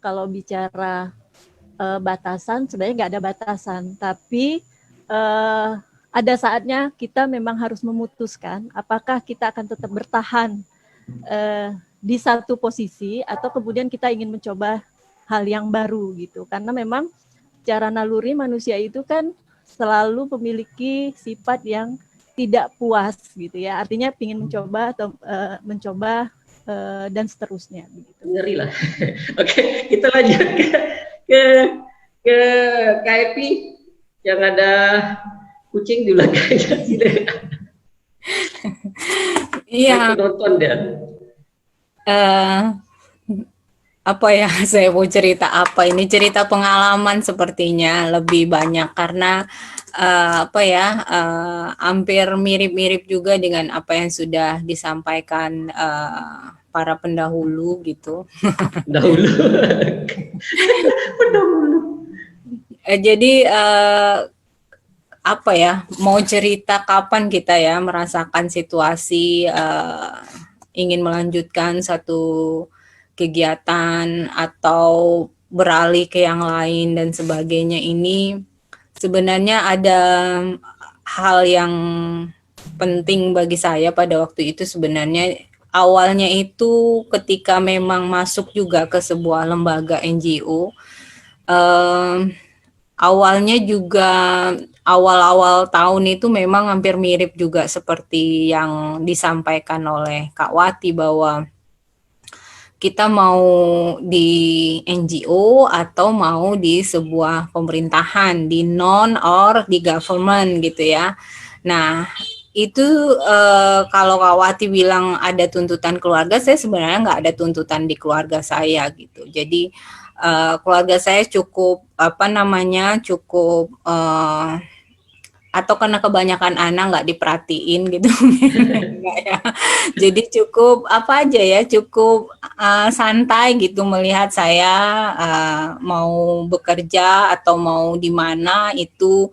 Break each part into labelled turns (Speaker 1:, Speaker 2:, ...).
Speaker 1: kalau bicara batasan, sebenarnya nggak ada batasan, tapi ada saatnya kita memang harus memutuskan apakah kita akan tetap bertahan di satu posisi atau kemudian kita ingin mencoba hal yang baru gitu. Karena memang secara naluri manusia itu kan selalu memiliki sifat yang tidak puas gitu ya. Artinya ingin mencoba atau mencoba dan seterusnya. Begitu.
Speaker 2: Ngeri lah. Oke, kita lanjut ke KIP yang ada kucing di belakangnya.
Speaker 3: Iya.
Speaker 2: Penonton dan
Speaker 3: apa ya, saya mau cerita apa, ini cerita pengalaman sepertinya lebih banyak karena hampir mirip-mirip juga dengan apa yang sudah disampaikan para pendahulu gitu. Pendahulu. Jadi apa ya, mau cerita kapan kita ya merasakan situasi ingin melanjutkan satu kegiatan atau beralih ke yang lain dan sebagainya, ini sebenarnya ada hal yang penting bagi saya pada waktu itu. Sebenarnya awalnya itu ketika memang masuk juga ke sebuah lembaga NGO, awalnya juga awal-awal tahun itu memang hampir mirip juga seperti yang disampaikan oleh Kak Wati, bahwa kita mau di NGO atau mau di sebuah pemerintahan, di non or di government gitu ya. Nah, itu kalau Kak Wati bilang ada tuntutan keluarga, saya sebenarnya nggak ada tuntutan di keluarga saya gitu. Jadi keluarga saya cukup cukup atau karena kebanyakan anak nggak diperhatiin gitu. Enggak ya. Jadi cukup apa aja ya, cukup santai gitu melihat saya mau bekerja atau mau di mana itu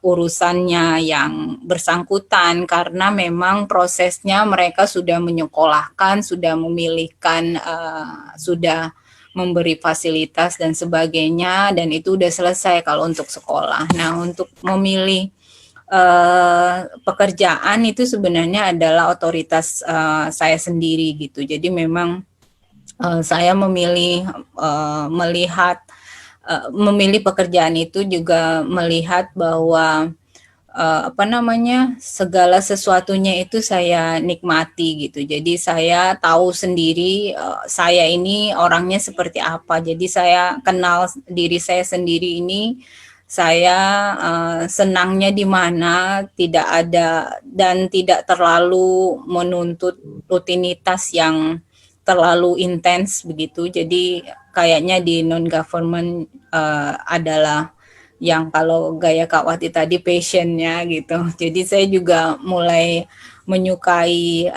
Speaker 3: urusannya yang bersangkutan, karena memang prosesnya mereka sudah menyekolahkan, sudah memilihkan, sudah memberi fasilitas dan sebagainya, dan itu udah selesai kalau untuk sekolah. Nah, untuk memilih pekerjaan itu sebenarnya adalah otoritas saya sendiri gitu. Jadi memang saya memilih memilih pekerjaan itu juga melihat bahwa segala sesuatunya itu saya nikmati gitu. Jadi saya tahu sendiri saya ini orangnya seperti apa. Jadi saya kenal diri saya sendiri ini, saya senangnya di mana, tidak ada dan tidak terlalu menuntut rutinitas yang terlalu intens begitu. Jadi kayaknya di non-government adalah yang kalau gaya Kak Wati tadi passionnya gitu. Jadi saya juga mulai menyukai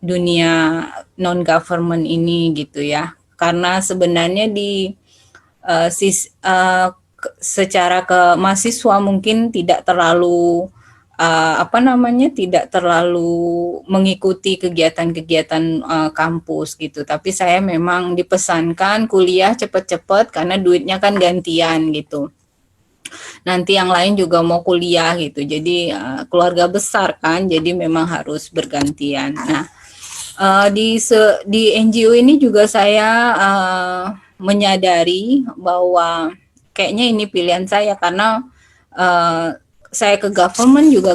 Speaker 3: dunia non-government ini gitu ya. Karena sebenarnya di secara ke mahasiswa mungkin tidak terlalu tidak terlalu mengikuti kegiatan-kegiatan kampus gitu. Tapi saya memang dipesankan kuliah cepet-cepet karena duitnya kan gantian gitu. Nanti yang lain juga mau kuliah gitu. Jadi keluarga besar kan, jadi memang harus bergantian. Nah, di NGO ini juga saya menyadari bahwa kayaknya ini pilihan saya, karena saya ke government juga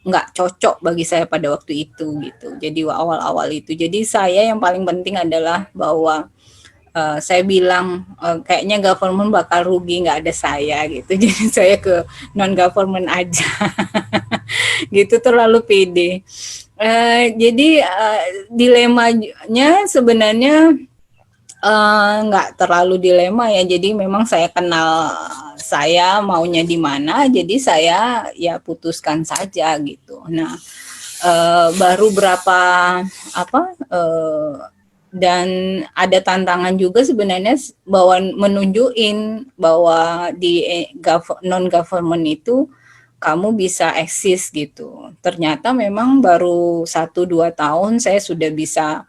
Speaker 3: nggak cocok bagi saya pada waktu itu gitu. Jadi awal-awal itu. Jadi saya yang paling penting adalah bahwa saya bilang kayaknya government bakal rugi nggak ada saya gitu. Jadi saya ke non government aja. Gitu, terlalu pede. Jadi dilemanya sebenarnya nggak terlalu dilema ya. Jadi memang saya kenal saya maunya di mana, jadi saya ya putuskan saja gitu. Nah, baru berapa dan ada tantangan juga sebenarnya bahwa menunjukin bahwa di non government itu kamu bisa eksis gitu. Ternyata memang baru 1-2 tahun saya sudah bisa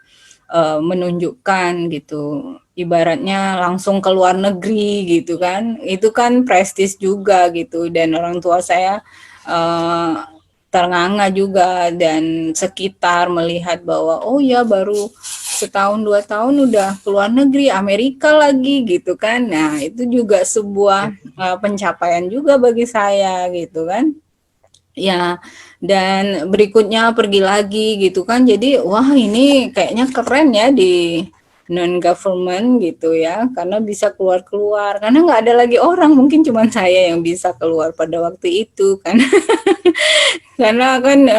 Speaker 3: menunjukkan gitu, ibaratnya langsung ke luar negeri gitu kan, itu kan prestis juga gitu, dan orang tua saya ternganga juga, dan sekitar melihat bahwa oh ya baru setahun 2 tahun udah keluar negeri, Amerika lagi gitu kan. Nah itu juga sebuah pencapaian juga bagi saya gitu kan. Ya, dan berikutnya pergi lagi gitu kan. Jadi, wah ini kayaknya keren ya di non government gitu ya, karena bisa keluar-keluar. Karena nggak ada lagi orang, mungkin cuma saya yang bisa keluar pada waktu itu kan. Karena kan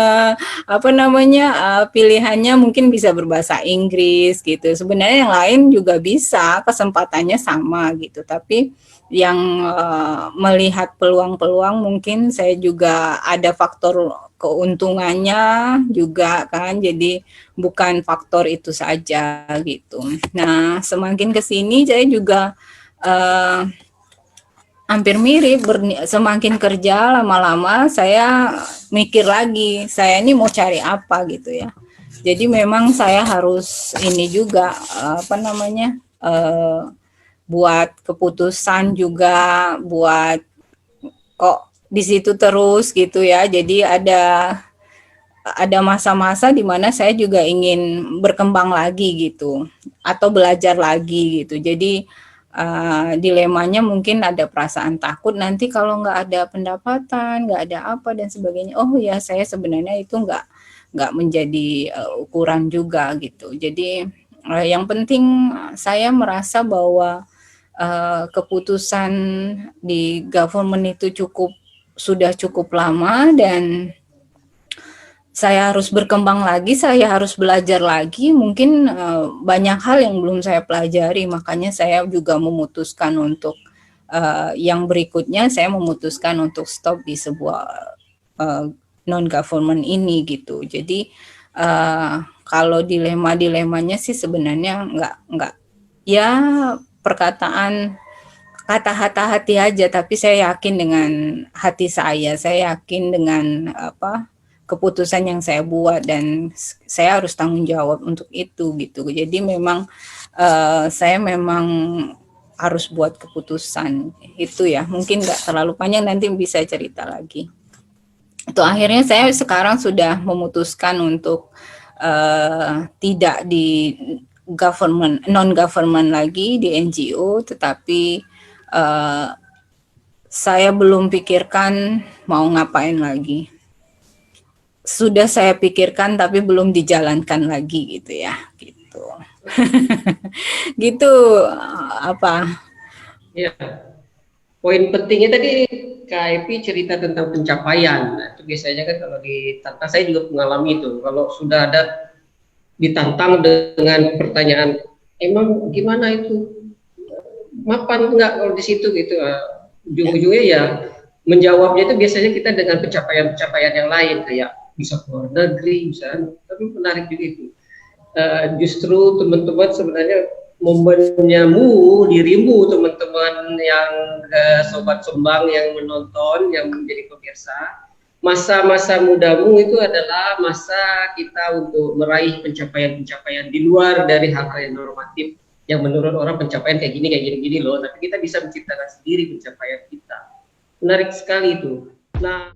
Speaker 3: apa namanya pilihannya mungkin bisa berbahasa Inggris gitu. Sebenarnya yang lain juga bisa, kesempatannya sama gitu. Tapi yang melihat peluang-peluang mungkin saya juga ada faktor keuntungannya juga kan. Jadi bukan faktor itu saja gitu. Nah, semakin ke sini saya juga hampir mirip, semakin kerja lama-lama saya mikir lagi, saya ini mau cari apa gitu ya. Jadi memang saya harus ini juga apa namanya buat keputusan juga, buat kok di situ terus gitu ya. Jadi ada masa-masa di mana saya juga ingin berkembang lagi gitu, atau belajar lagi gitu. Jadi dilemanya mungkin ada perasaan takut nanti kalau nggak ada pendapatan, nggak ada apa dan sebagainya. Oh ya, saya sebenarnya itu nggak menjadi ukuran juga gitu. Jadi yang penting saya merasa bahwa keputusan di government itu sudah cukup lama, dan saya harus berkembang lagi, saya harus belajar lagi, mungkin banyak hal yang belum saya pelajari, makanya saya juga memutuskan untuk yang berikutnya, saya memutuskan untuk stop di sebuah non-government ini gitu. Jadi kalau dilema-dilemanya sih sebenarnya nggak ya perkataan kata hati-hati aja, tapi saya yakin dengan hati saya yakin dengan apa keputusan yang saya buat, dan saya harus tanggung jawab untuk itu gitu. Jadi memang saya memang harus buat keputusan itu ya. Mungkin nggak terlalu panjang, nanti bisa cerita lagi. Itu akhirnya saya sekarang sudah memutuskan untuk tidak di non government lagi, di NGO, tetapi saya belum pikirkan mau ngapain lagi. Sudah saya pikirkan tapi belum dijalankan lagi gitu ya, gitu. Gitu apa?
Speaker 2: Ya, poin pentingnya tadi Kak Epi cerita tentang pencapaian. Nah, itu biasanya kan kalau ditantang, saya juga mengalami itu. Kalau sudah ada ditantang dengan pertanyaan, emang gimana itu? Mapan enggak kalau di situ gitu? Ujung-ujungnya ya menjawabnya itu biasanya kita dengan pencapaian-pencapaian yang lain, kayak bisa keluar negeri, bisa. Tapi menarik juga itu. Justru teman-teman sebenarnya momenyamu, dirimu teman-teman yang sobat Sumbang yang menonton, yang menjadi pemirsa, masa-masa mudamu itu adalah masa kita untuk meraih pencapaian-pencapaian di luar dari hal-hal yang normatif, yang menurut orang pencapaian kayak gini loh, tapi kita bisa menciptakan sendiri pencapaian kita. Menarik sekali itu. Nah,